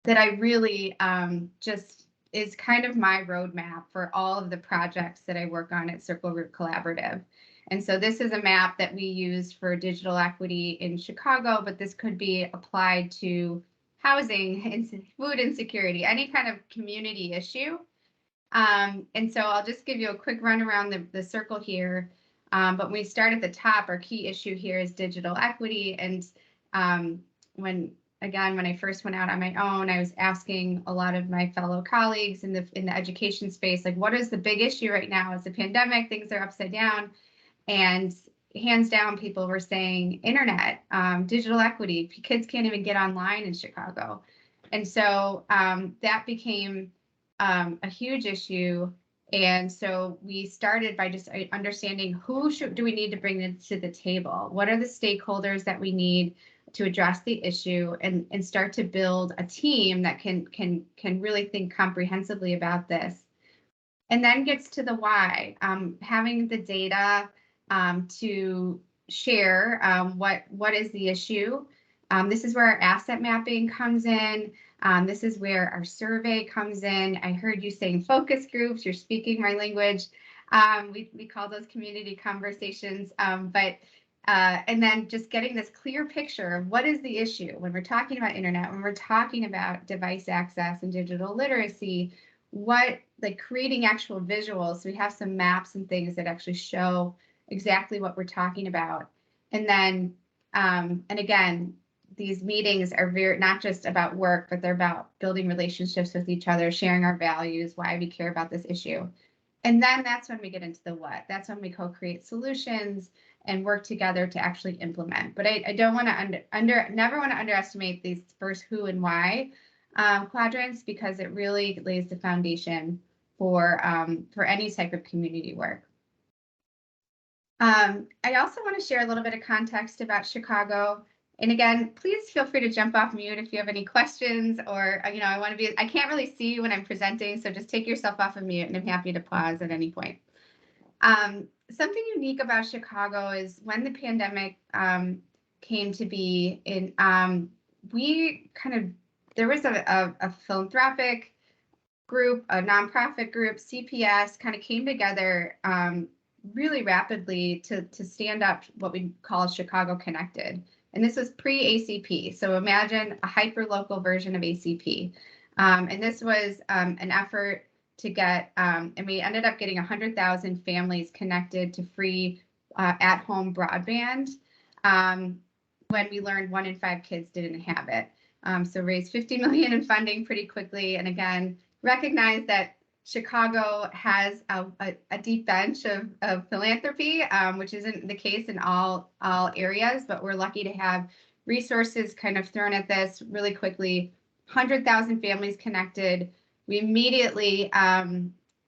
that I really just is kind of my roadmap for all of the projects that I work on at Circle Root Collaborative. And so this is a map that we use for digital equity in Chicago, but this could be applied to housing and food insecurity, any kind of community issue. And so I'll just give you a quick run around the circle here. But when we start at the top, our key issue here is digital equity. And when I first went out on my own, I was asking a lot of my fellow colleagues in the education space, like, what is the big issue right now? It's the pandemic, things are upside down. And hands down, people were saying internet, digital equity. Kids can't even get online in Chicago. And so that became a huge issue. And so we started by just understanding who do we need to bring to the table? What are the stakeholders that we need to address the issue, and start to build a team that can really think comprehensively about this. And then gets to the why, having the data to share what is the issue. This is where our asset mapping comes in. This is where our survey comes in. I heard you saying focus groups. You're speaking my language. We call those community conversations. And then just getting this clear picture of what is the issue when we're talking about internet, when we're talking about device access and digital literacy, creating actual visuals. So we have some maps and things that actually show exactly what we're talking about. And then, and again, these meetings are not just about work, but they're about building relationships with each other, sharing our values, why we care about this issue. And then that's when we get into the what. That's when we co-create solutions and work together to actually implement. But I don't want to never want to underestimate these first who and why quadrants, because it really lays the foundation for any type of community work. I also want to share a little bit of context about Chicago. And again, please feel free to jump off mute if you have any questions, or, I can't really see you when I'm presenting, so just take yourself off of mute, and I'm happy to pause at any point. Something unique about Chicago is when the pandemic came to be, there was a philanthropic group, a nonprofit group, CPS, kind of came together really rapidly to stand up what we call Chicago Connected. And this was pre-ACP. So imagine a hyper-local version of ACP. And this was an effort to get, and we ended up getting 100,000 families connected to free at-home broadband when we learned 1 in 5 kids didn't have it. So raised $50 million in funding pretty quickly. And again, recognize that Chicago has a deep bench of philanthropy, which isn't the case in all areas, but we're lucky to have resources kind of thrown at this really quickly. 100,000 families connected. We immediately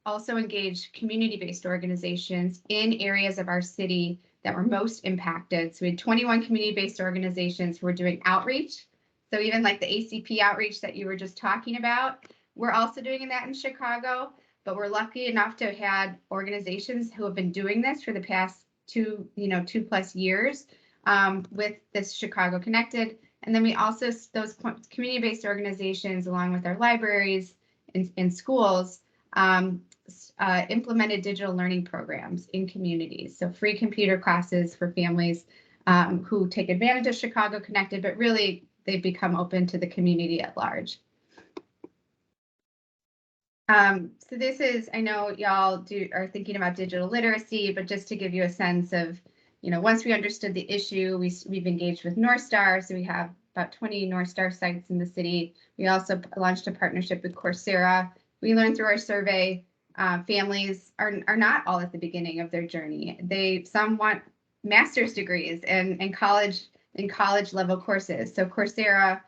also engaged community-based organizations in areas of our city that were most impacted. So we had 21 community-based organizations who were doing outreach. So even like the ACP outreach that you were just talking about, we're also doing that in Chicago, but we're lucky enough to have had organizations who have been doing this for the past 2+ years with this Chicago Connected. And then we also, those community-based organizations, along with our libraries and schools, implemented digital learning programs in communities. So free computer classes for families who take advantage of Chicago Connected, but really they've become open to the community at large. So this is, I know y'all are thinking about digital literacy, but just to give you a sense of, once we understood the issue, we've engaged with North Star. So we have about 20 North Star sites in the city. We also launched a partnership with Coursera. We learned through our survey, families are not all at the beginning of their journey. Some want master's degrees and college level courses. So Coursera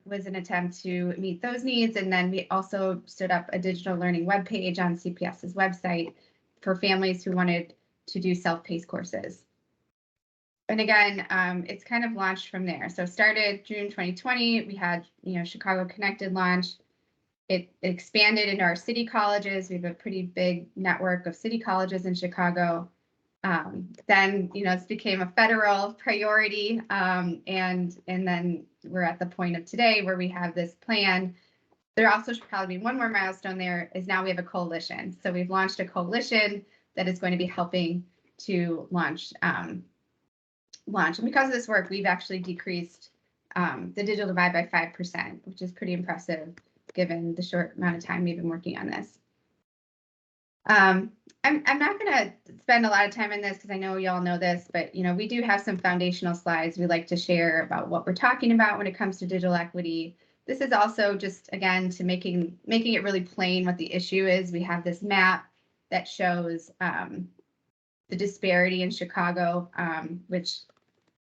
was an attempt to meet those needs. And then we also stood up a digital learning webpage on CPS's website for families who wanted to do self-paced courses. And again, it's kind of launched from there. So started June 2020, we had, Chicago Connected launch. It expanded into our city colleges. We have a pretty big network of city colleges in Chicago. Then, this became a federal priority. And then we're at the point of today where we have this plan. There also should probably be one more milestone there is now we have a coalition. So we've launched a coalition that is going to be helping to launch. And because of this work, we've actually decreased the digital divide by 5%, which is pretty impressive given the short amount of time we've been working on this. I'm not going to spend a lot of time on this because I know y'all know this, but we do have some foundational slides we like to share about what we're talking about when it comes to digital equity. This is also just, again, to making it really plain what the issue is. We have this map that shows the disparity in Chicago, which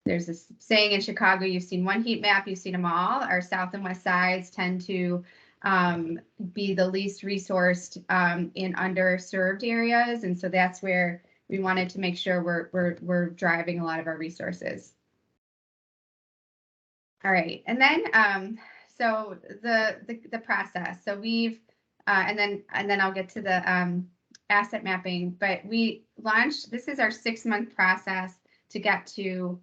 there's this saying in Chicago, you've seen one heat map, you've seen them all. Our south and west sides tend to be the least resourced in underserved areas. And so that's where we wanted to make sure we're driving a lot of our resources. All right, and then so the process. So we've and then I'll get to the asset mapping. But we launched. This is our 6-month process to get to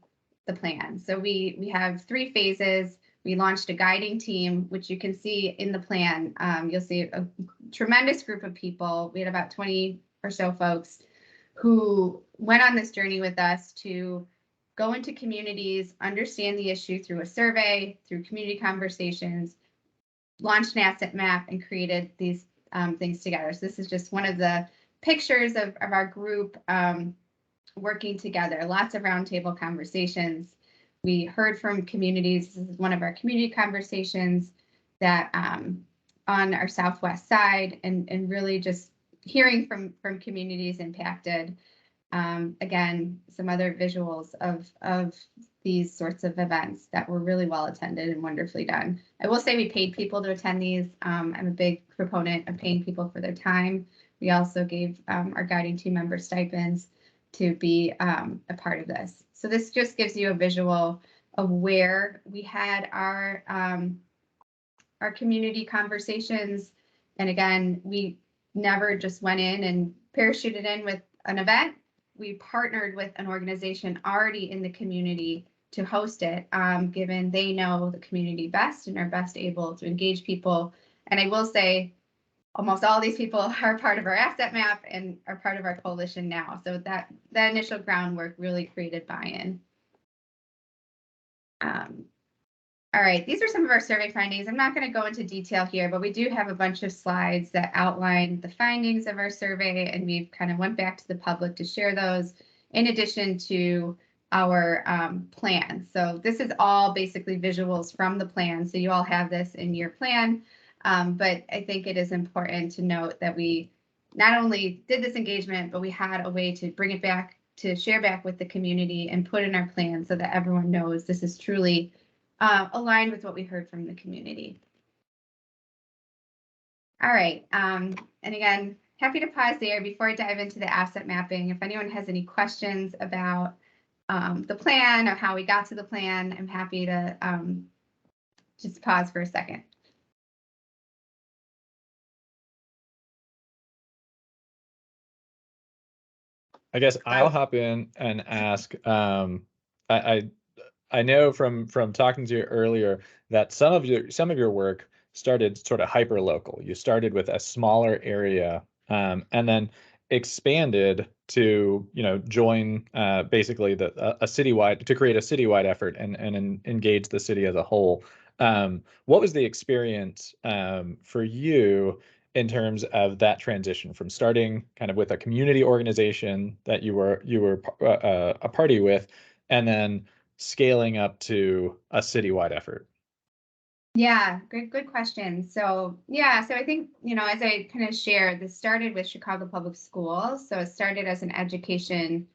the plan. So we have 3 phases. We launched a guiding team, which you can see in the plan. You'll see a tremendous group of people. We had about 20 or so folks who went on this journey with us to go into communities, understand the issue through a survey, through community conversations, launched an asset map, and created these things together. So this is just one of the pictures of our group working together. Lots of roundtable conversations. We heard from communities. This is one of our community conversations that on our southwest side, and really just hearing from communities impacted. Again, some other visuals of these sorts of events that were really well attended and wonderfully done. I will say we paid people to attend these. I'm a big proponent of paying people for their time. We also gave our guiding team members stipends to be a part of this. So this just gives you a visual of where we had our community conversations. And again, we never just went in and parachuted in with an event. We partnered with an organization already in the community to host it, given they know the community best and are best able to engage people. And I will say, almost all these people are part of our asset map and are part of our coalition now. So that initial groundwork really created buy-in. All right, these are some of our survey findings. I'm not going to go into detail here, but we do have a bunch of slides that outline the findings of our survey, and we've kind of went back to the public to share those in addition to our plan. So this is all basically visuals from the plan. So you all have this in your plan. But I think it is important to note that we not only did this engagement, but we had a way to bring it back, to share back with the community and put in our plan so that everyone knows this is truly aligned with what we heard from the community. All right, and again, happy to pause there before I dive into the asset mapping. If anyone has any questions about the plan or how we got to the plan, I'm happy to just pause for a second. I guess I'll hop in and ask. I know from talking to you earlier that some of your work started sort of hyper local. You started with a smaller area and then expanded to join basically a citywide, to create a citywide effort and engage the city as a whole. What was the experience for you in terms of that transition from starting kind of with a community organization that you were a party with, and then scaling up to a citywide effort? Yeah, good question. So yeah, so I think, as I kind of shared, this started with Chicago Public Schools. So it started as an education,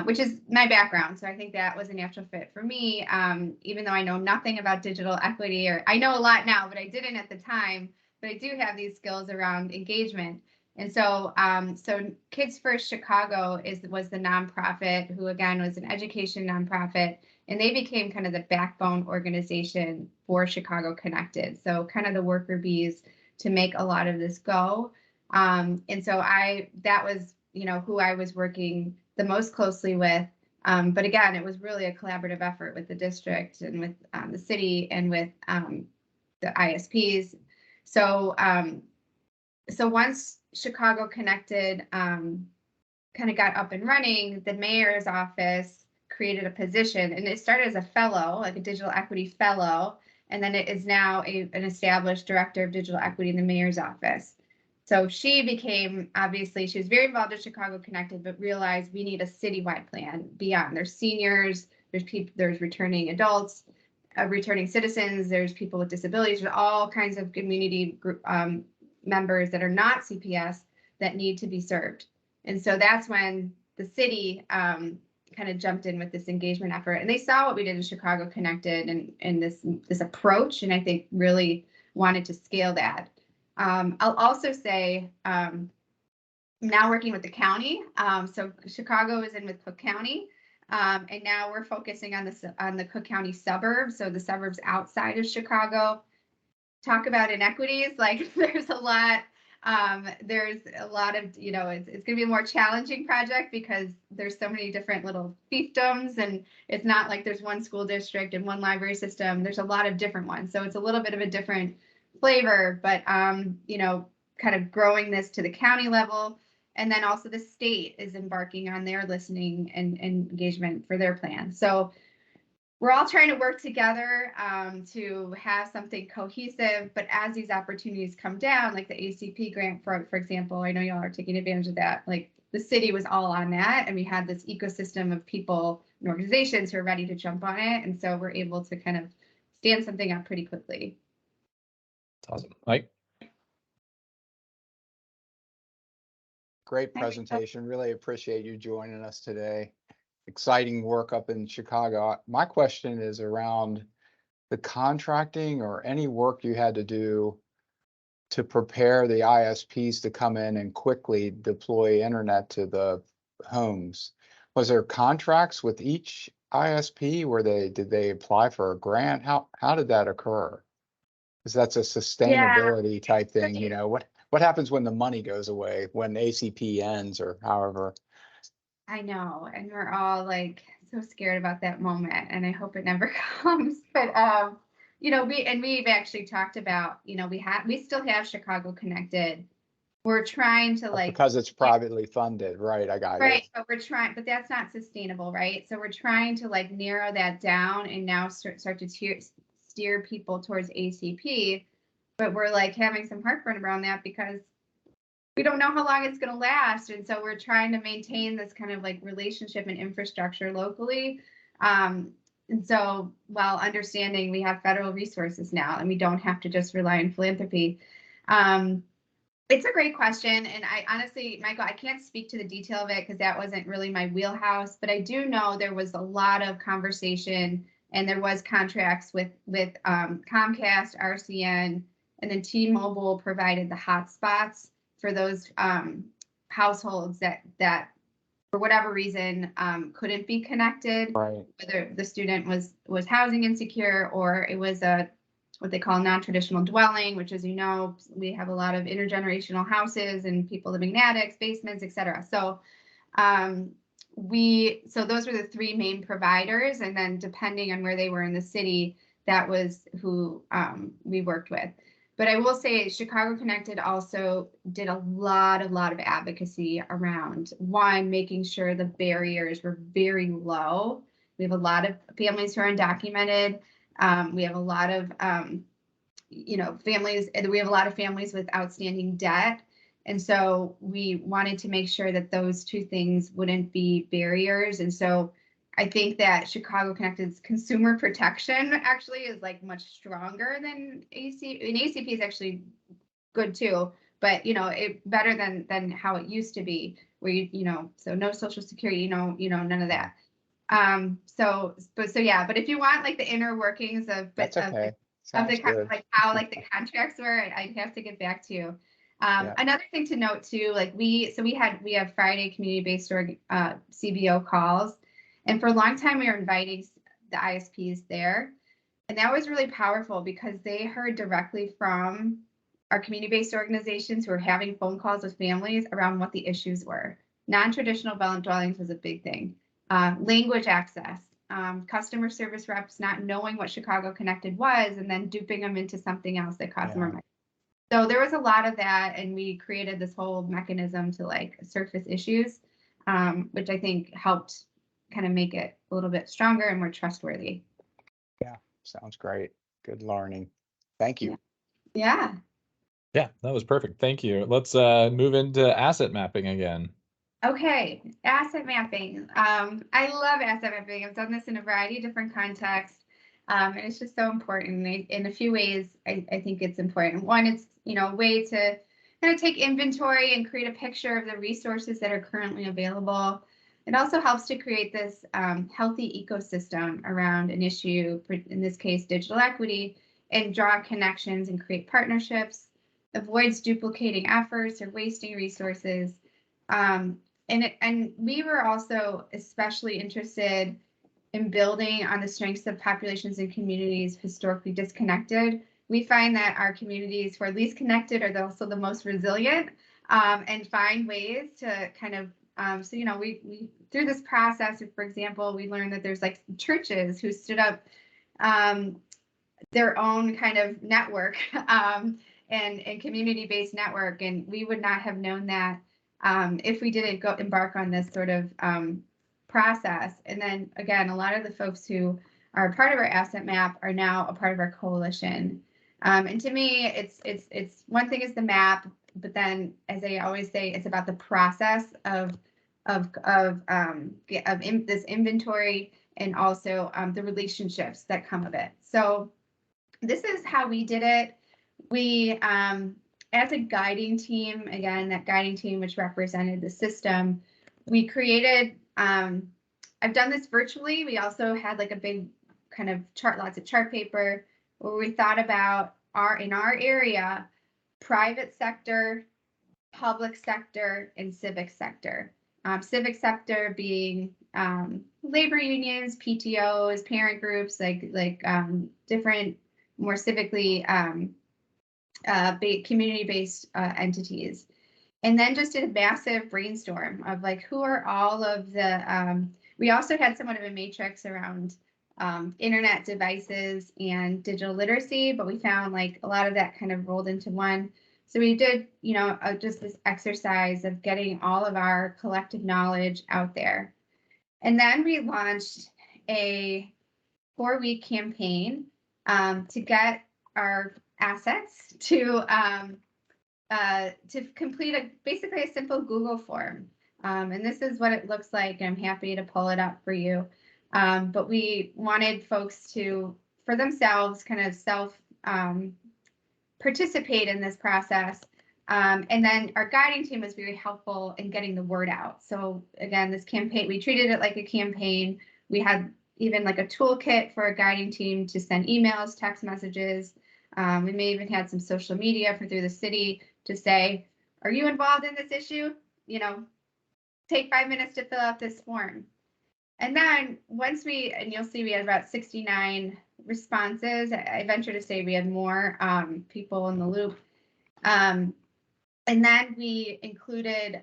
which is my background. So I think that was a natural fit for me, even though I know nothing about digital equity, or I know a lot now, but I didn't at the time. But I do have these skills around engagement. And so so Kids First Chicago was the nonprofit, who again was an education nonprofit, and they became kind of the backbone organization for Chicago Connected. So kind of the worker bees to make a lot of this go. And so that was, who I was working the most closely with. But again, it was really a collaborative effort with the district and with the city and with the ISPs. So once Chicago Connected kind of got up and running, the mayor's office created a position, and it started as a fellow, like a digital equity fellow, and then it is now an established director of digital equity in the mayor's office. So she became, obviously, she was very involved in Chicago Connected, but realized we need a citywide plan beyond. There's seniors, there's people, there's returning adults, returning citizens, there's people with disabilities, there's all kinds of community group members that are not CPS that need to be served. And so that's when the city kind of jumped in with this engagement effort, and they saw what we did in Chicago Connected and this approach, and I think really wanted to scale that. I'll also say now working with the county. So Chicago is in with Cook County, and now we're focusing on the Cook County suburbs, so the suburbs outside of Chicago. Talk about inequities, like there's a lot of, it's going to be a more challenging project because there's so many different little fiefdoms, and it's not like there's one school district and one library system. There's a lot of different ones. So it's a little bit of a different flavor, but, kind of growing this to the county level. And then also the state is embarking on their listening and engagement for their plan. So we're all trying to work together to have something cohesive, but as these opportunities come down, like the ACP grant, for example, I know y'all are taking advantage of that. Like the city was all on that, and we had this ecosystem of people and organizations who are ready to jump on it. And so we're able to kind of stand something up pretty quickly. That's awesome. Mike? Great presentation. Really appreciate you joining us today. Exciting work up in Chicago. My question is around the contracting or any work you had to do to prepare the ISPs to come in and quickly deploy internet to the homes. Was there contracts with each ISP? Did they apply for a grant? How did that occur? Because that's a sustainability type thing. You know, what happens when the money goes away, when ACP ends or however? I know, and we're all like so scared about that moment, and I hope it never comes. But we've actually talked about, we still have Chicago Connected. We're trying to because it's privately funded, right? I got it. Right, but we're trying, but that's not sustainable, right? So we're trying to like narrow that down and now start to steer people towards ACP, but we're like having some heartburn around that because we don't know how long it's going to last. And so we're trying to maintain this kind of like relationship and infrastructure locally. And so while understanding we have federal resources now and we don't have to just rely on philanthropy. It's a great question. And I honestly, Michael, I can't speak to the detail of it because that wasn't really my wheelhouse, but I do know there was a lot of conversation and there was contracts with Comcast, RCN, and then T-Mobile provided the hotspots for those households that for whatever reason couldn't be connected, right. Whether the student was housing insecure or it was what they call non-traditional dwelling, which, as you know, we have a lot of intergenerational houses and people living in attics, basements, etc. So those were the three main providers, and then depending on where they were in the city, that was who we worked with. But I will say Chicago Connected also did a lot of advocacy around, one, making sure the barriers were very low. We have a lot of families who are undocumented. We have a lot of, families, and we have a lot of families with outstanding debt. And so we wanted to make sure that those two things wouldn't be barriers. And so I think that Chicago Connected's consumer protection actually is like much stronger than ACP. And ACP is actually good too, but better than how it used to be, where so no Social Security, none of that. But if you want like the inner workings of how like the contracts were, I'd have to get back to you. Another thing to note too, like we have Friday community-based CBO calls. And for a long time, we were inviting the ISPs there. And that was really powerful because they heard directly from our community-based organizations who were having phone calls with families around what the issues were. Non-traditional dwellings was a big thing. Language access, customer service reps not knowing what Chicago Connected was and then duping them into something else that cost more money. So there was a lot of that, and we created this whole mechanism to like surface issues, which I think helped kind of make it a little bit stronger and more trustworthy. Yeah, sounds great. Good learning. Thank you. Yeah. Yeah, that was perfect. Thank you. Let's move into asset mapping again. Okay, asset mapping. I love asset mapping. I've done this in a variety of different contexts, and it's just so important. In a few ways, I think it's important. One, it's a way to kind of take inventory and create a picture of the resources that are currently available. It also helps to create this healthy ecosystem around an issue, in this case, digital equity, and draw connections and create partnerships, avoids duplicating efforts or wasting resources. And we were also especially interested in building on the strengths of populations and communities historically disconnected. We find that our communities who are least connected are also the most resilient, and find ways to kind of, we through this process, for example, we learned that there's like churches who stood up their own kind of network and community-based network, and we would not have known that if we didn't embark on this sort of process. And then again, a lot of the folks who are a part of our asset map are now a part of our coalition. And to me, it's one thing is the map, but then, as I always say, it's about the process of this inventory and also the relationships that come of it. So this is how we did it. We, as a guiding team, again, that guiding team which represented the system, we created, I've done this virtually. We also had like a big kind of lots of chart paper where we thought about in our area, private sector, public sector, and civic sector. Civic sector being labor unions, PTOs, parent groups, like different, more civically community-based entities. And then just did a massive brainstorm of like, who are all of the, we also had somewhat of a matrix around internet devices and digital literacy, but we found like a lot of that kind of rolled into one. So we did, just this exercise of getting all of our collective knowledge out there. And then we launched a 4-week campaign to get our assets to complete basically a simple Google form. And this is what it looks like. I'm happy to pull it up for you. But we wanted folks to, for themselves, kind of participate in this process. And then our guiding team was very helpful in getting the word out. So again, this campaign, we treated it like a campaign. We had even like a toolkit for a guiding team to send emails, text messages. We may even had some social media through the city to say, are you involved in this issue? Take 5 minutes to fill out this form. And then and you'll see we had about 69 responses. I venture to say we had more people in the loop. And then we included,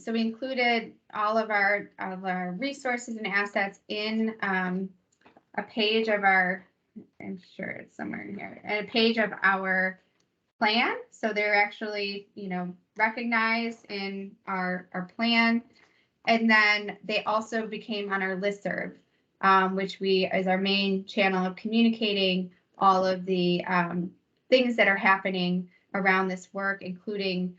we included all of our resources and assets in a page of our, I'm sure it's somewhere in here, and a page of our plan. So they're actually, recognized in our plan. And then they also became on our listserv, which is our main channel of communicating all of the things that are happening around this work, including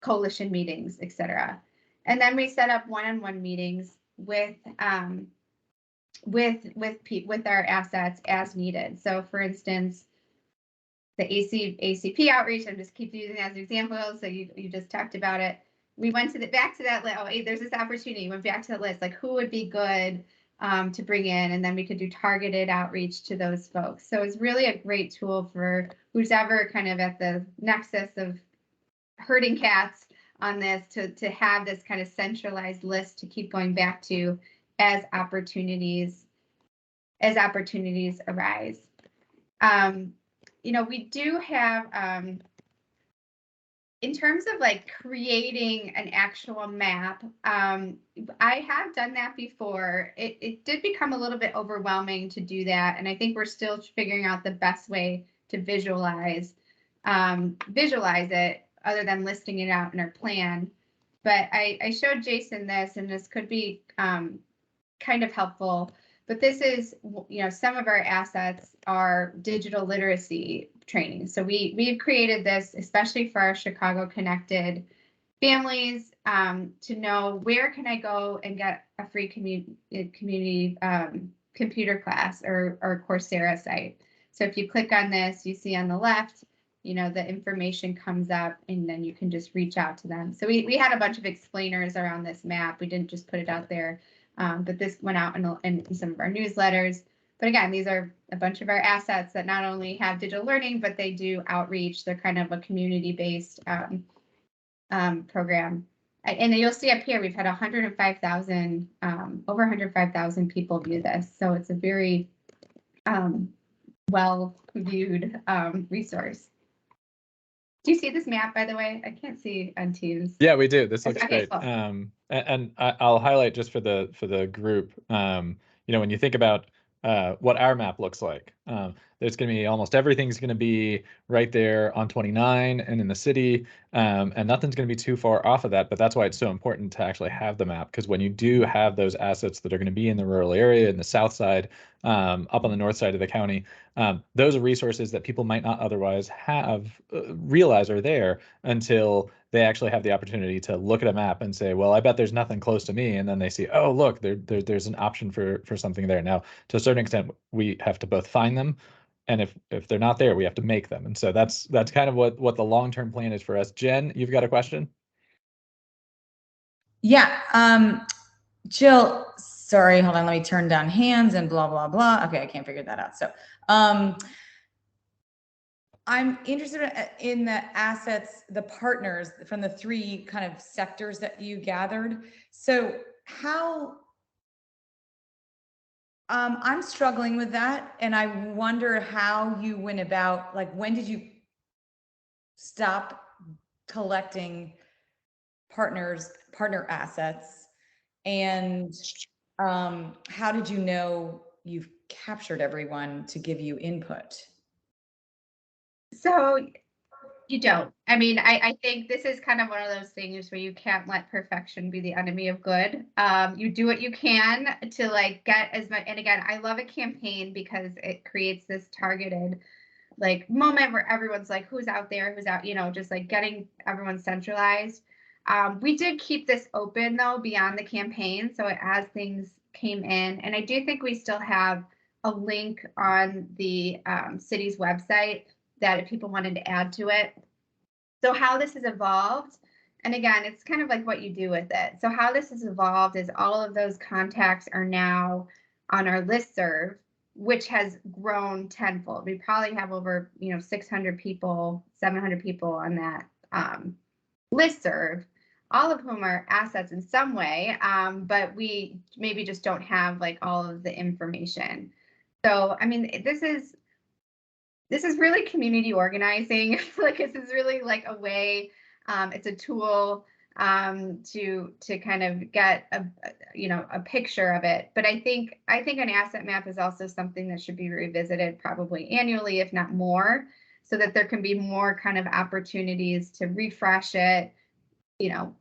coalition meetings, et cetera. And then we set up one-on-one meetings with our assets as needed. So for instance, the ACP outreach, I'm just keep using as an example. So you just talked about it. We went back to that list. Oh, hey, there's this opportunity. Went back to the list, like who would be good to bring in, and then we could do targeted outreach to those folks. So it's really a great tool for who's ever kind of at the nexus of herding cats on this to have this kind of centralized list to keep going back to as opportunities arise. We do have in terms of like creating an actual map, I have done that before. It did become a little bit overwhelming to do that. And I think we're still figuring out the best way to visualize it other than listing it out in our plan. But I showed Jason this, and this could be kind of helpful. But this is, some of our assets are digital literacy training. So we've created this especially for our Chicago connected families to know where can I go and get a free community computer class or Coursera site. So if you click on this, you see on the left, the information comes up, and then you can just reach out to them. So we had a bunch of explainers around this map. We didn't just put it out there. But this went out in some of our newsletters. But again, these are a bunch of our assets that not only have digital learning, but they do outreach. They're kind of a community-based program. And you'll see up here, we've had 105,000, over 105,000 people view this. So it's a very well-viewed resource. Do you see this map, by the way? I can't see on Teams. Yeah, we do. This looks Okay, great. cool. And I'll highlight just for the group. When you think about what our map looks like, there's going to be almost everything's going to be right there on 29 and in the city, and nothing's going to be too far off of that. But that's why it's so important to actually have the map, because when you do have those assets that are going to be in the rural area, in the south side, up on the north side of the county, those are resources that people might not otherwise have realize are there until they actually have the opportunity to look at a map and say, well, I bet there's nothing close to me. And then they see, oh, look, there's an option for something there. Now, to a certain extent, we have to both find them, and if they're not there, we have to make them. And so that's kind of what the long-term plan is for us. Jen, you've got a question? Yeah. Jill, sorry, hold on. Let me turn down hands and blah, blah, blah. Okay, I can't figure that out. So I'm interested in the assets, the partners from the three kind of sectors that you gathered. So how, I'm struggling with that. And I wonder how you went about, like, when did you stop collecting partner assets? And how did you know you've captured everyone to give you input? So you don't. I mean, I think this is kind of one of those things where you can't let perfection be the enemy of good. You do what you can to like get as much. And again, I love a campaign because it creates this targeted like moment where everyone's like, who's out there, who's out, just like getting everyone centralized. We did keep this open though beyond the campaign. So as things came in, and I do think we still have a link on the city's website that if people wanted to add to it. So how this has evolved, and again, it's kind of like what you do with it. So how this has evolved is all of those contacts are now on our listserv, which has grown tenfold. We probably have over 600 people, 700 people on that listserv, all of whom are assets in some way, but we maybe just don't have like all of the information. So I mean, this is really community organizing. Like this is really like a way, it's a tool to kind of get a picture of it. But I think an asset map is also something that should be revisited probably annually, if not more, so that there can be more kind of opportunities to refresh it,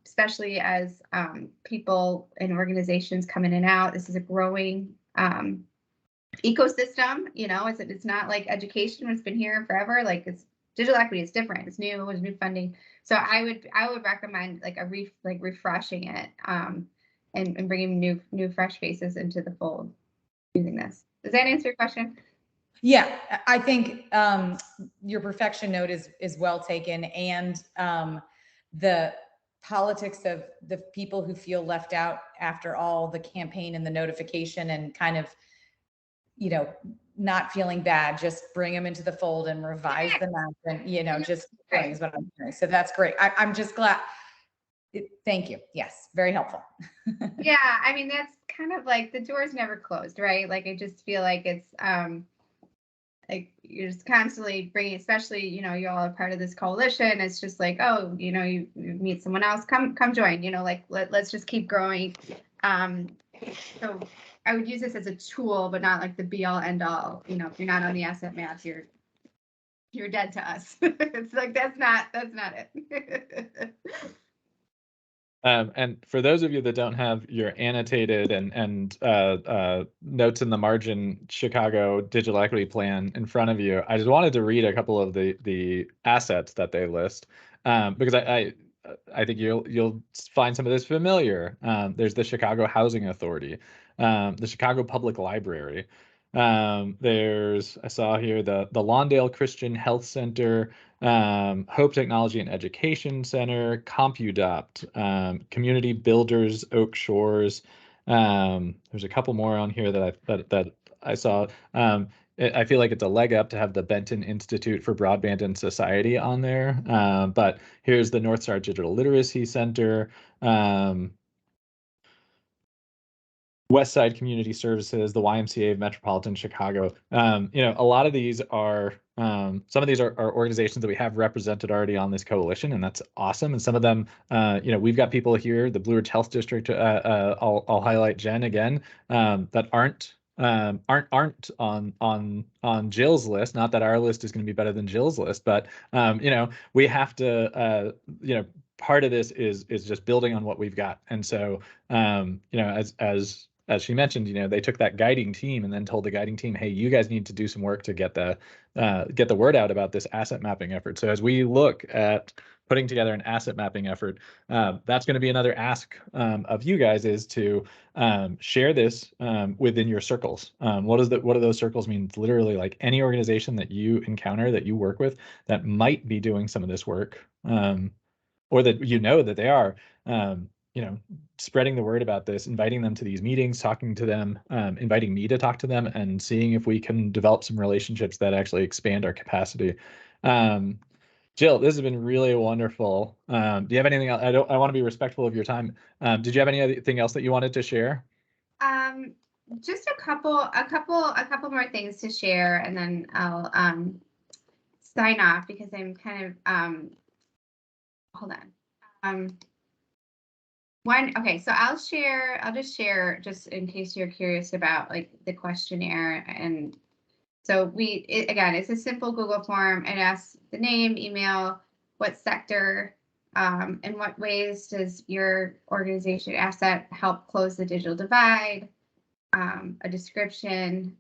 especially as people and organizations come in and out. This is a growing ecosystem, it's not like education has been here forever. Like it's digital equity, it's different, it's new funding. So I would recommend like refreshing it and bringing new fresh faces into the fold using this. Does that answer your question? Yeah, I think your perfection note is well taken, and the politics of the people who feel left out after all the campaign and the notification and kind of not feeling bad, just bring them into the fold and revise the map and, just is what I'm hearing. So that's great. I'm just glad. Thank you. Yes. Very helpful. Yeah. I mean, that's kind of like the door's never closed, right? Like, I just feel like it's, like you're just constantly bringing, especially, you know, you all are part of this coalition. It's just like, oh, you know, you meet someone else, come join, you know, like let's just keep growing. So I would use this as a tool, but not like the be all end all. You know, if you're not on the asset maps, you're dead to us. It's like that's not it. And for those of you that don't have your annotated and notes in the margin Chicago digital equity plan in front of you, I just wanted to read a couple of the assets that they list, because I think you'll find some of this familiar. There's the Chicago Housing Authority, the Chicago Public Library. I saw here the Lawndale Christian Health Center, Hope Technology and Education Center, CompuDopt, Community Builders, Oak Shores. There's a couple more on here that I saw. I feel like it's a leg up to have the Benton Institute for Broadband and Society on there. But here's the North Star Digital Literacy Center, West Side Community Services, the YMCA of Metropolitan Chicago. You know, a lot of these are, some of these are organizations that we have represented already on this coalition, and that's awesome. And some of them, you know, we've got people here, the Blue Ridge Health District, I'll highlight Jen again, that aren't on Jill's list. Not that our list is going to be better than Jill's list, but you know, we have to, you know, part of this is just building on what we've got. And so, you know, as she mentioned, you know, they took that guiding team and then told the guiding team, hey, you guys need to do some work to get the word out about this asset mapping effort. So as we look at putting together an asset mapping effort, that's going to be another ask of you guys, is to share this within your circles. What do those circles mean? It's literally like any organization that you encounter, that you work with, that might be doing some of this work, or that you know that they are. You know, spreading the word about this, inviting them to these meetings, talking to them, inviting me to talk to them, and seeing if we can develop some relationships that actually expand our capacity. Jill, this has been really wonderful. Do you have anything else? I want to be respectful of your time. Did you have anything else that you wanted to share? Just a couple more things to share, and then I'll sign off because I'm kind of hold on. Okay, so I'll just share just in case you're curious about like the questionnaire. And so again, it's a simple Google form. It asks the name, email, what sector, in what ways does your organization asset help close the digital divide, a description,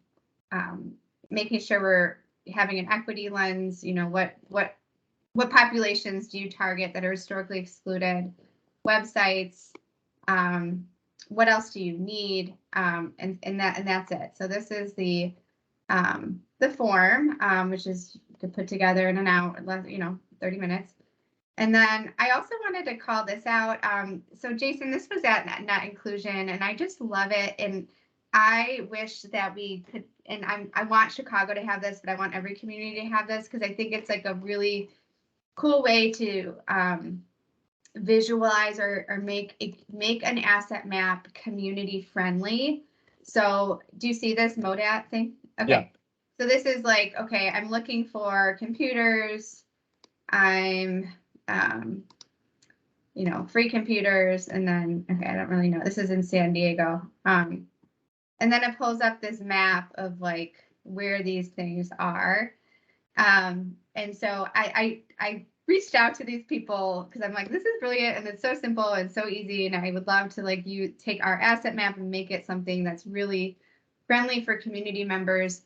making sure we're having an equity lens, you know, what populations do you target that are historically excluded, websites, what else do you need, and that's it. So this is the form, which is you could put together in an hour, you know, 30 minutes. And then I also wanted to call this out. So Jason, this was at Net Inclusion, and I just love it. And I wish that we could, and I want Chicago to have this, but I want every community to have this, because I think it's like a really cool way to visualize or make an asset map community friendly. So do you see this MODAT thing? Okay. Yeah. So this is like, okay, I'm looking for computers. I'm, you know, free computers. And then, okay, I don't really know. This is in San Diego. And then it pulls up this map of like where these things are. And so I reached out to these people because I'm like, this is brilliant and it's so simple and so easy. And I would love to like you take our asset map and make it something that's really friendly for community members.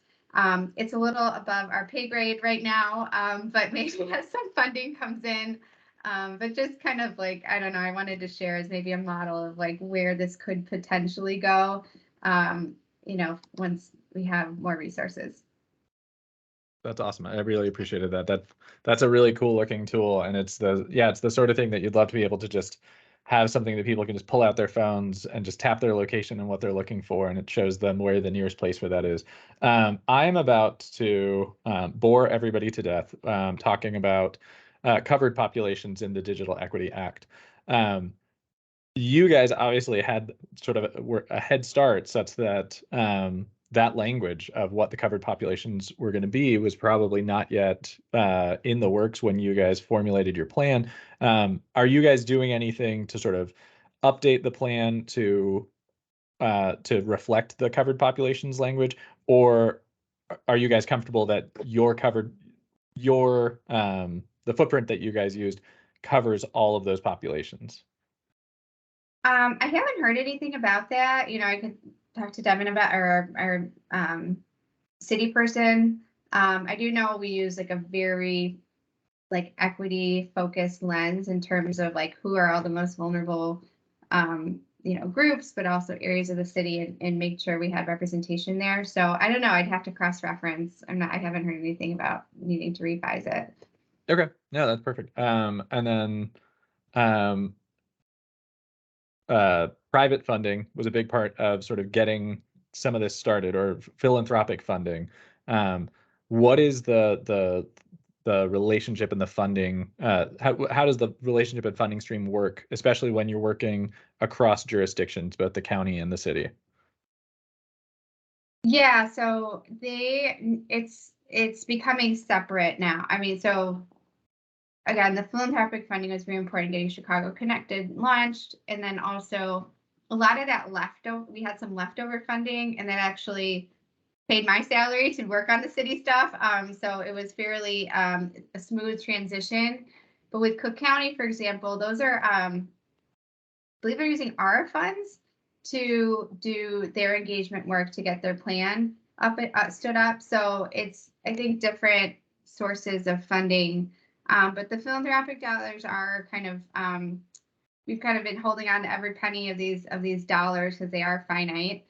It's a little above our pay grade right now, but maybe as some funding comes in, but just kind of like, I don't know, I wanted to share as maybe a model of like where this could potentially go, you know, once we have more resources. That's awesome. I really appreciated that. That's a really cool looking tool, and it's the sort of thing that you'd love to be able to just have something that people can just pull out their phones and just tap their location and what they're looking for, and it shows them where the nearest place for that is. I'm about to bore everybody to death talking about covered populations in the Digital Equity Act. You guys obviously had sort of a head start such that that language of what the covered populations were going to be was probably not yet in the works when you guys formulated your plan. Are you guys doing anything to sort of update the plan to reflect the covered populations language, or are you guys comfortable that the footprint that you guys used covers all of those populations? I haven't heard anything about that. You know, I could talk to Devin about our city person. I do know we use like a very like equity focused lens in terms of like who are all the most vulnerable you know, groups, but also areas of the city, and make sure we have representation there. So I don't know, I'd have to cross-reference. I haven't heard anything about needing to revise it. Okay, no, that's perfect. And then private funding was a big part of sort of getting some of this started, or philanthropic funding. What is the relationship and the funding? How does the relationship and funding stream work, especially when you're working across jurisdictions, both the county and the city? Yeah, so it's becoming separate now. I mean, so again, the philanthropic funding was very important, getting Chicago Connected launched, and then also a lot of that we had some leftover funding, and that actually paid my salary to work on the city stuff. So it was fairly a smooth transition. But with Cook County, for example, those are, I believe they're using our funds to do their engagement work to get their plan stood up. So it's, I think, different sources of funding. But the philanthropic dollars are kind of, we've kind of been holding on to every penny of these dollars because they are finite.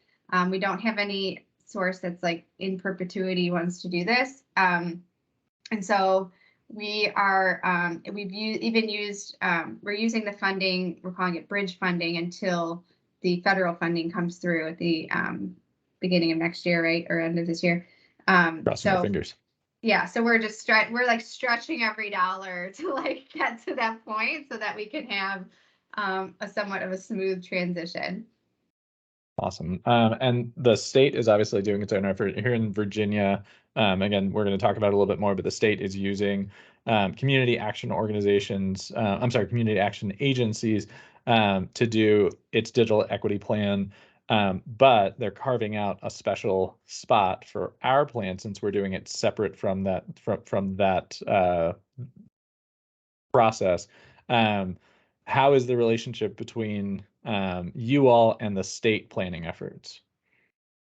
We don't have any source that's like in perpetuity wants to do this. And so we are, we're using the funding, we're calling it bridge funding, until the federal funding comes through at the beginning of next year, right? Or end of this year. Crossing our fingers. Yeah, so we're just we're like stretching every dollar to like get to that point so that we can have a somewhat of a smooth transition. Awesome. And the state is obviously doing its own effort here in Virginia. Again, we're going to talk about it a little bit more, but the state is using community action organizations, community action agencies to do its digital equity plan. But they're carving out a special spot for our plan since we're doing it separate from that process. How is the relationship between you all and the state planning efforts?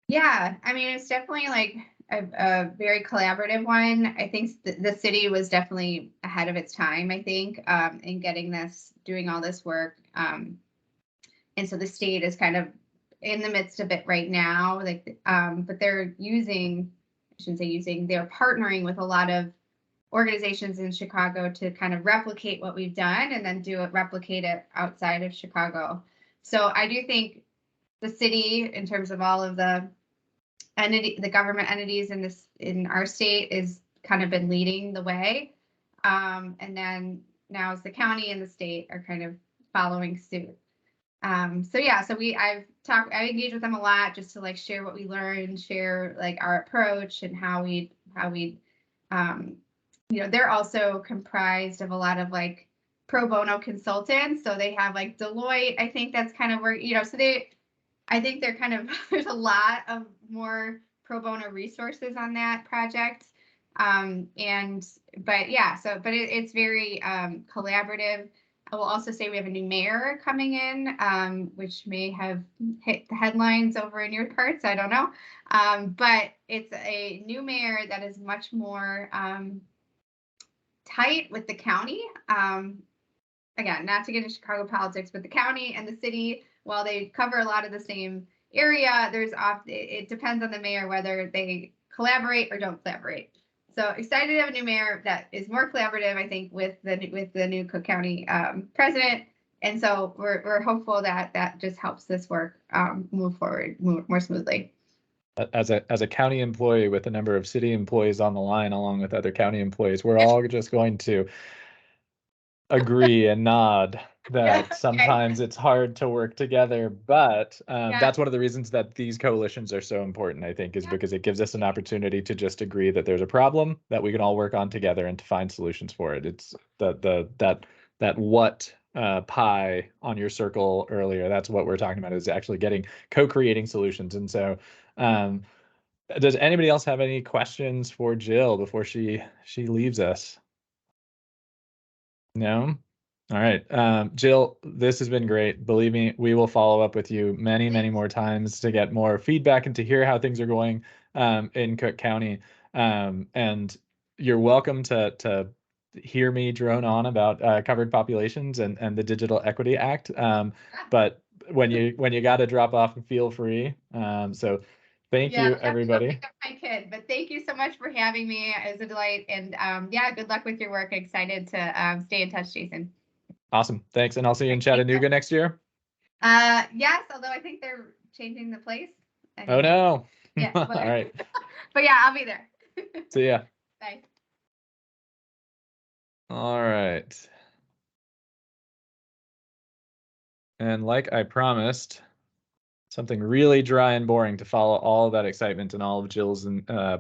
Yeah, I mean, it's definitely like a very collaborative one. I think the city was definitely ahead of its time, I think, in doing all this work. And so the state is kind of in the midst of it right now, like, but they're they're partnering with a lot of organizations in Chicago to kind of replicate what we've done and then replicate it outside of Chicago. So I do think the city, in terms of all of the government entities in our state, is kind of been leading the way. And then now it's the county and the state are kind of following suit. So yeah, so I engage with them a lot just to like share what we learned, share like our approach and how we you know, they're also comprised of a lot of like pro bono consultants. So they have like Deloitte, I think that's kind of where, you know, so I think they're kind of, there's a lot of more pro bono resources on that project. But yeah, but it's very collaborative. I will also say we have a new mayor coming in, which may have hit the headlines over in your parts, I don't know. But it's a new mayor that is much more tight with the county. Again, not to get into Chicago politics, but the county and the city, while they cover a lot of the same area, it depends on the mayor whether they collaborate or don't collaborate. So excited to have a new mayor that is more collaborative, I think, with the new Cook County president. And so we're hopeful that just helps this work move forward more smoothly. As a county employee with a number of city employees on the line, along with other county employees, we're all just going to agree and nod that okay. sometimes it's hard to work together, but Yeah. that's one of the reasons that these coalitions are so important, I think, is Yeah. because it gives us an opportunity to just agree that there's a problem that we can all work on together and to find solutions for it. It's that what pie on your circle earlier, that's what we're talking about, is actually getting co-creating solutions. And so does anybody else have any questions for Jill before she leaves us? No? All right. Jill, this has been great. Believe me, we will follow up with you many, many more times to get more feedback and to hear how things are going in Cook County. And you're welcome to hear me drone on about covered populations and the Digital Equity Act. But when you got to drop off, feel free. So thank you, everybody. Pick up my kid, but thank you so much for having me. It was a delight, and yeah, good luck with your work. Excited to stay in touch, Jason. Awesome, thanks, and I'll see you in Chattanooga next year. Yes, although I think they're changing the place. Oh no. Yeah. All right. But yeah, I'll be there. See ya. Bye. All right. And like I promised, something really dry and boring to follow all of that excitement and all of Jill's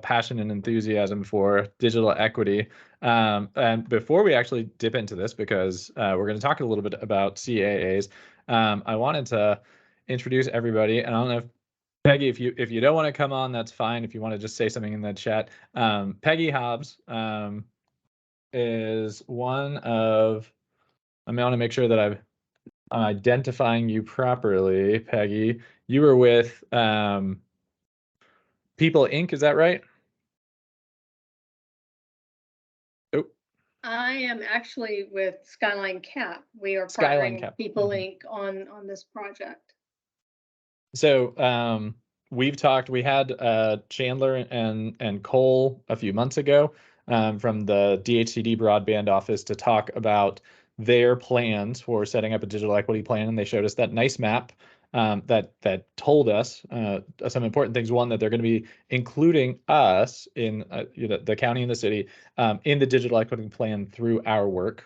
passion and enthusiasm for digital equity. And before we actually dip into this, because we're going to talk a little bit about CAAs, I wanted to introduce everybody. And I don't know if Peggy, if you don't want to come on, that's fine. If you want to just say something in the chat, Peggy Hobbs is one of. I want to make sure that I'm identifying you properly, Peggy. You were with People Inc., is that right? Oh. I am actually with Skyline Cap. We are Skyline partnering Cap. with People Inc. on this project. So we've talked, we had Chandler and Cole a few months ago from the DHCD broadband office to talk about their plans for setting up a digital equity plan, and they showed us that nice map that told us some important things. One, that they're going to be including us in the county and the city in the digital equity plan through our work.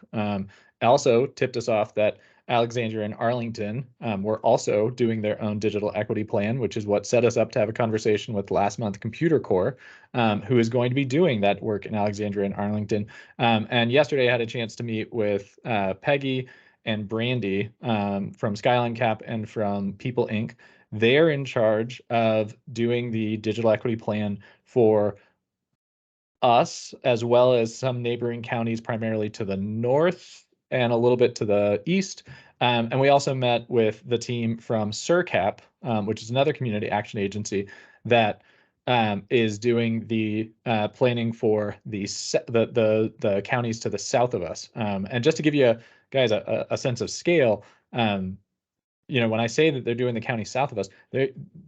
Also tipped us off that Alexandria and Arlington were also doing their own digital equity plan, which is what set us up to have a conversation with last month Computer Corps, who is going to be doing that work in Alexandria and Arlington. And yesterday I had a chance to meet with Peggy and Brandy from Skyline Cap and from People Inc. They're in charge of doing the digital equity plan for us, as well as some neighboring counties, primarily to the north and a little bit to the east. And we also met with the team from SURCAP, which is another community action agency that is doing the planning for the counties to the south of us. And just to give you guys a sense of scale, when I say that they're doing the county south of us,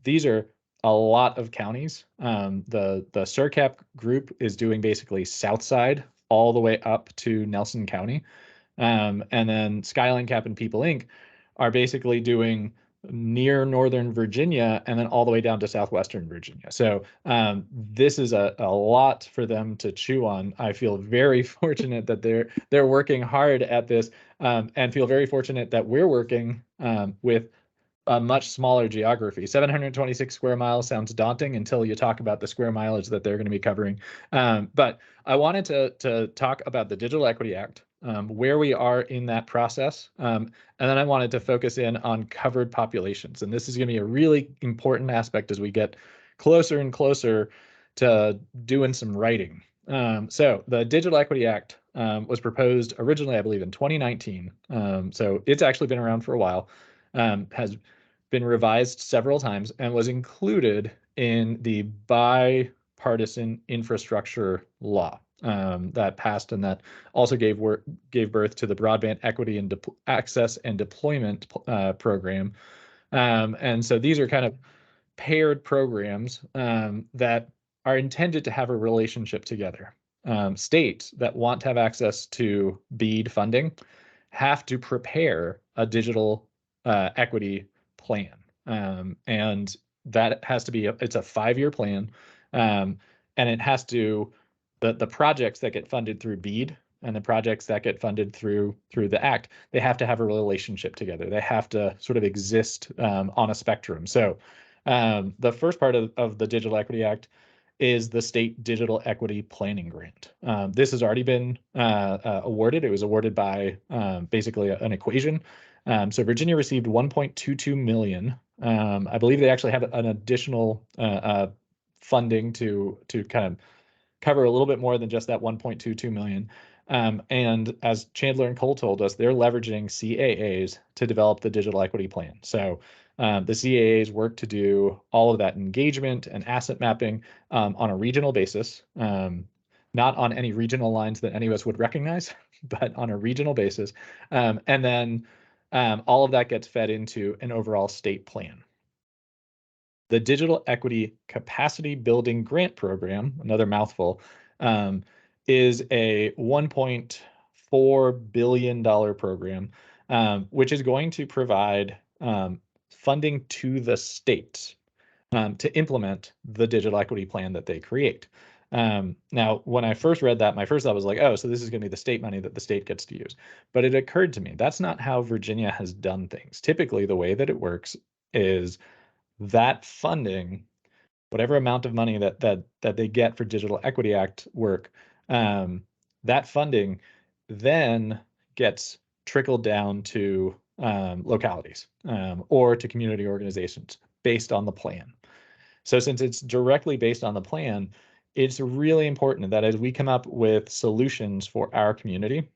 these are a lot of counties. The SURCAP group is doing basically south side all the way up to Nelson County. And then Skyline Cap and People Inc. are basically doing near Northern Virginia and then all the way down to Southwestern Virginia. So this is a lot for them to chew on. I feel very fortunate that they're working hard at this, and feel very fortunate that we're working with a much smaller geography. 726 square miles sounds daunting until you talk about the square mileage that they're going to be covering. But I wanted to talk about the Digital Equity Act, where we are in that process. And then I wanted to focus in on covered populations. And this is going to be a really important aspect as we get closer and closer to doing some writing. So the Digital Equity Act was proposed originally, I believe, in 2019. So it's actually been around for a while, has been revised several times, and was included in the bipartisan infrastructure law that passed, and that also gave birth to the Broadband Equity and Access and Deployment program. And so these are kind of paired programs that are intended to have a relationship together. States that want to have access to BEAD funding have to prepare a digital equity plan. And that has to be, it's a 5-year plan. And it has to, the projects that get funded through BEAD and the projects that get funded through the act, they have to have a relationship together. They have to sort of exist on a spectrum. So the first part of the Digital Equity Act is the State Digital Equity Planning Grant. This has already been awarded. It was awarded by basically an equation. So Virginia received 1.22 million. I believe they actually have an additional funding to kind of cover a little bit more than just that 1.22 million. And as Chandler and Cole told us, they're leveraging CAAs to develop the digital equity plan. So the CAAs work to do all of that engagement and asset mapping on a regional basis, not on any regional lines that any of us would recognize, but on a regional basis. And then all of that gets fed into an overall state plan. The Digital Equity Capacity Building Grant Program, another mouthful, is a $1.4 billion program, which is going to provide funding to the states to implement the digital equity plan that they create. Now, when I first read that, my first thought was like, oh, so this is going to be the state money that the state gets to use. But it occurred to me, that's not how Virginia has done things. Typically, the way that it works is that funding, whatever amount of money that they get for Digital Equity Act work, that funding then gets trickled down to localities or to community organizations based on the plan. So since it's directly based on the plan, it's really important that as we come up with solutions for our community,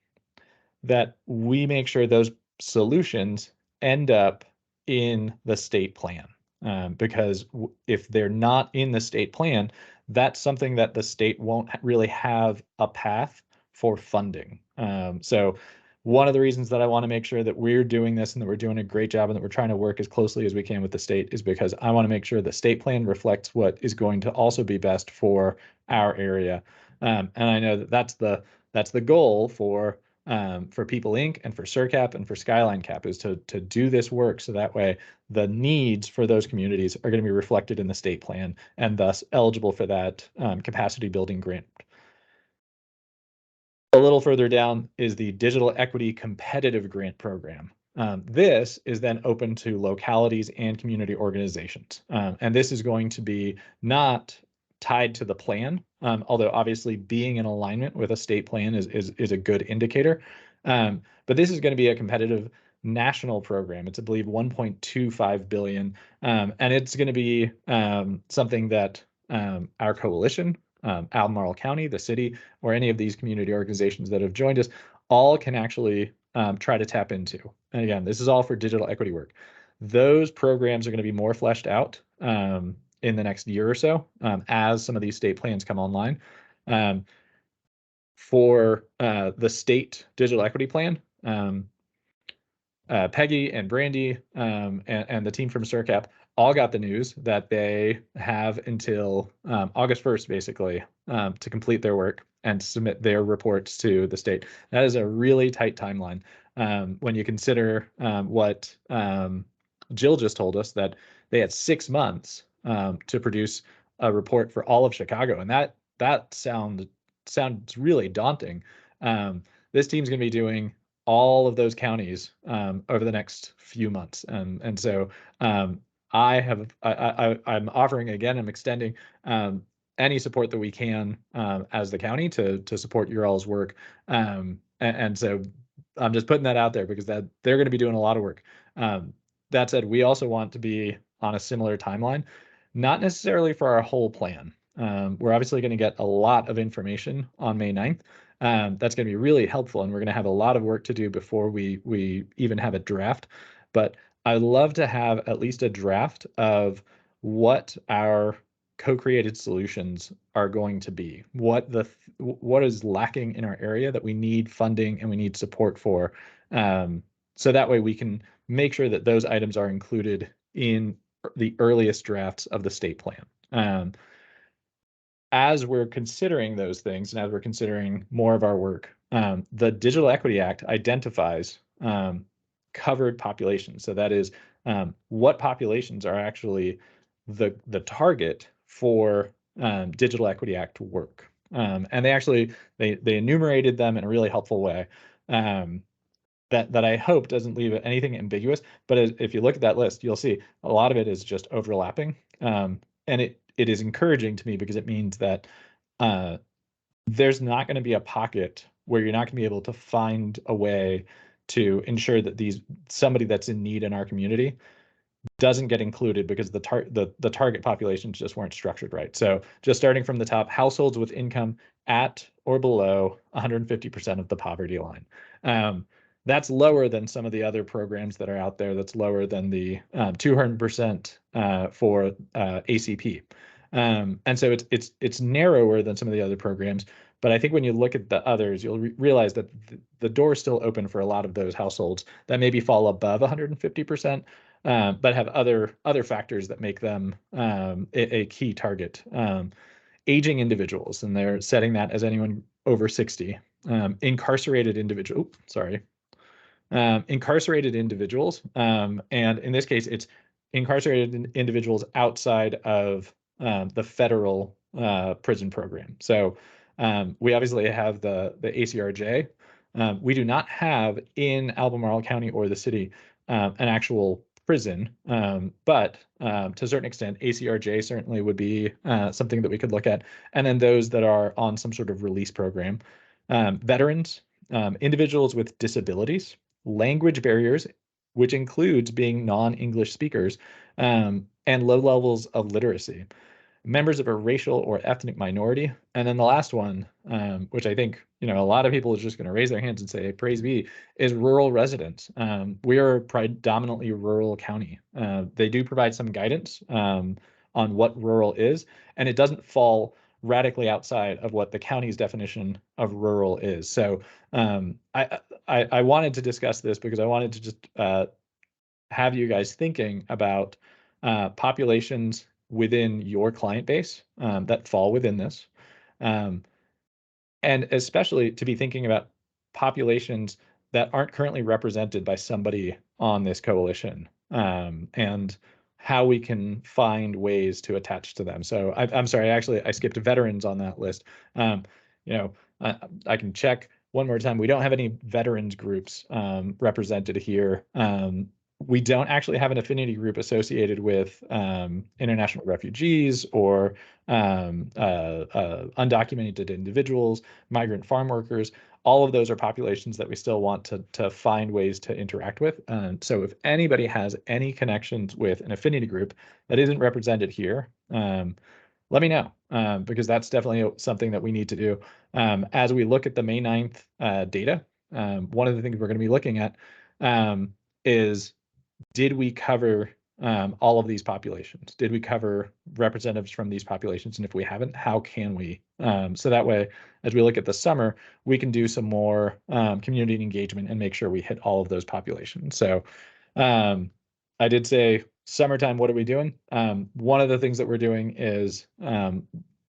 that we make sure those solutions end up in the state plan. Because if they're not in the state plan, that's something that the state won't really have a path for funding. So one of the reasons that I want to make sure that we're doing this and that we're doing a great job and that we're trying to work as closely as we can with the state is because I want to make sure the state plan reflects what is going to also be best for our area. And I know that that's the goal for People Inc. and for SERCAP and for Skyline Cap is to do this work so that way the needs for those communities are going to be reflected in the state plan and thus eligible for that capacity building grant. A little further down is the Digital Equity Competitive Grant Program. This is then open to localities and community organizations. And this is going to be not tied to the plan, although obviously being in alignment with a state plan is a good indicator. But this is going to be a competitive national program. It's, I believe, 1.25 billion. And it's going to be something that our coalition, Albemarle County, the city, or any of these community organizations that have joined us, all can actually try to tap into. And again, this is all for digital equity work. Those programs are going to be more fleshed out in the next year or so as some of these state plans come online. For the state digital equity plan, Peggy and Brandy and the team from SERCAP all got the news that they have until August 1st, basically, to complete their work and submit their reports to the state. That is a really tight timeline. When you consider what Jill just told us, that they had 6 months to produce a report for all of Chicago, and that sounds really daunting. This team's going to be doing all of those counties over the next few months, and so I'm offering again, I'm extending any support that we can as the county to support your all's work, and so I'm just putting that out there because that they're going to be doing a lot of work. That said, we also want to be on a similar timeline, not necessarily for our whole plan. We're obviously going to get a lot of information on May 9th. That's going to be really helpful, and we're going to have a lot of work to do before we even have a draft. But I love to have at least a draft of what our co-created solutions are going to be, what is lacking in our area that we need funding and we need support for, so that way we can make sure that those items are included in the earliest drafts of the state plan. As we're considering those things and as we're considering more of our work, the Digital Equity Act identifies covered populations. So that is what populations are actually the target for Digital Equity Act work. And they enumerated them in a really helpful way. That I hope doesn't leave anything ambiguous. But if you look at that list, you'll see a lot of it is just overlapping. And it is encouraging to me because it means that there's not going to be a pocket where you're not going to be able to find a way to ensure that somebody that's in need in our community doesn't get included because the target populations just weren't structured right. So just starting from the top, households with income at or below 150% of the poverty line. That's lower than some of the other programs that are out there. That's lower than the 200% for ACP. And so it's narrower than some of the other programs. But I think when you look at the others, you'll realize that the door is still open for a lot of those households that maybe fall above 150%, but have other factors that make them a key target. Aging individuals, and they're setting that as anyone over 60. Incarcerated individual, incarcerated individuals, and in this case, it's incarcerated individuals outside of the federal prison program. So we obviously have the ACRJ. We do not have in Albemarle County or the city an actual prison, but to a certain extent, ACRJ certainly would be something that we could look at. And then those that are on some sort of release program. Veterans, individuals with disabilities, language barriers, which includes being non-English speakers, and low levels of literacy, members of a racial or ethnic minority. And then the last one, which I think, a lot of people are just going to raise their hands and say, praise be, is rural residents. We are a predominantly rural county. They do provide some guidance on what rural is, and it doesn't fall radically outside of what the county's definition of rural is. So I wanted to discuss this because I wanted to just have you guys thinking about populations within your client base that fall within this. And especially to be thinking about populations that aren't currently represented by somebody on this coalition, and how we can find ways to attach to them. So I'm sorry, I skipped veterans on that list. I can check one more time. We don't have any veterans groups represented here. We don't actually have an affinity group associated with international refugees or undocumented individuals, migrant farm workers. All of those are populations that we still want to find ways to interact with. So if anybody has any connections with an affinity group that isn't represented here, let me know, because that's definitely something that we need to do. As we look at the May 9th data, one of the things we're going to be looking at is, did we cover all of these populations? Did we cover representatives from these populations? And if we haven't, how can we? So that way, as we look at the summer, we can do some more community engagement and make sure we hit all of those populations. So I did say summertime, what are we doing? One of the things that we're doing is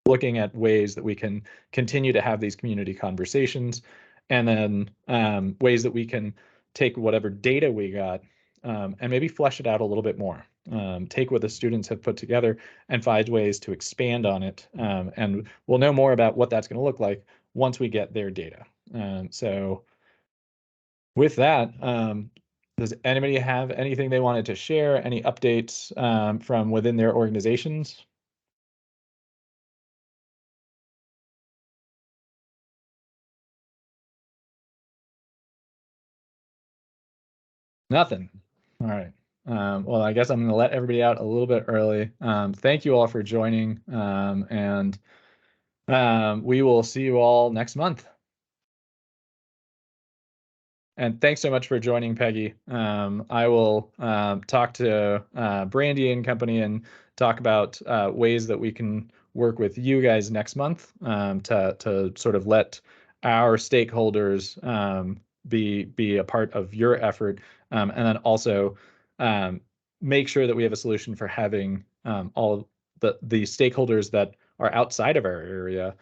looking at ways that we can continue to have these community conversations, and then ways that we can take whatever data we got and maybe flesh it out a little bit more. Take what the students have put together and find ways to expand on it. And we'll know more about what that's going to look like once we get their data. So with that, does anybody have anything they wanted to share? Any updates from within their organizations? Nothing. All right. Well, I guess I'm going to let everybody out a little bit early. Thank you all for joining, and we will see you all next month. And thanks so much for joining, Peggy. I will talk to Brandy and company and talk about ways that we can work with you guys next month to sort of let our stakeholders be a part of your effort, and then also make sure that we have a solution for having all the stakeholders that are outside of our area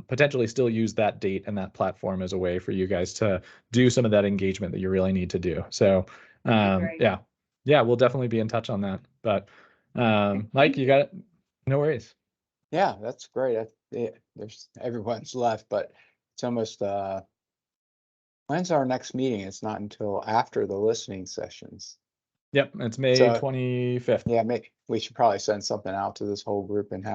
potentially still use that date and that platform as a way for you guys to do some of that engagement that you really need to do. So yeah, we'll definitely be in touch on that. But Mike, you got it? No worries. Yeah, that's great. There's, everyone's left, but it's almost, when's our next meeting? It's not until after the listening sessions. Yep, it's May So- 25th. Yeah, we should probably send something out to this whole group and have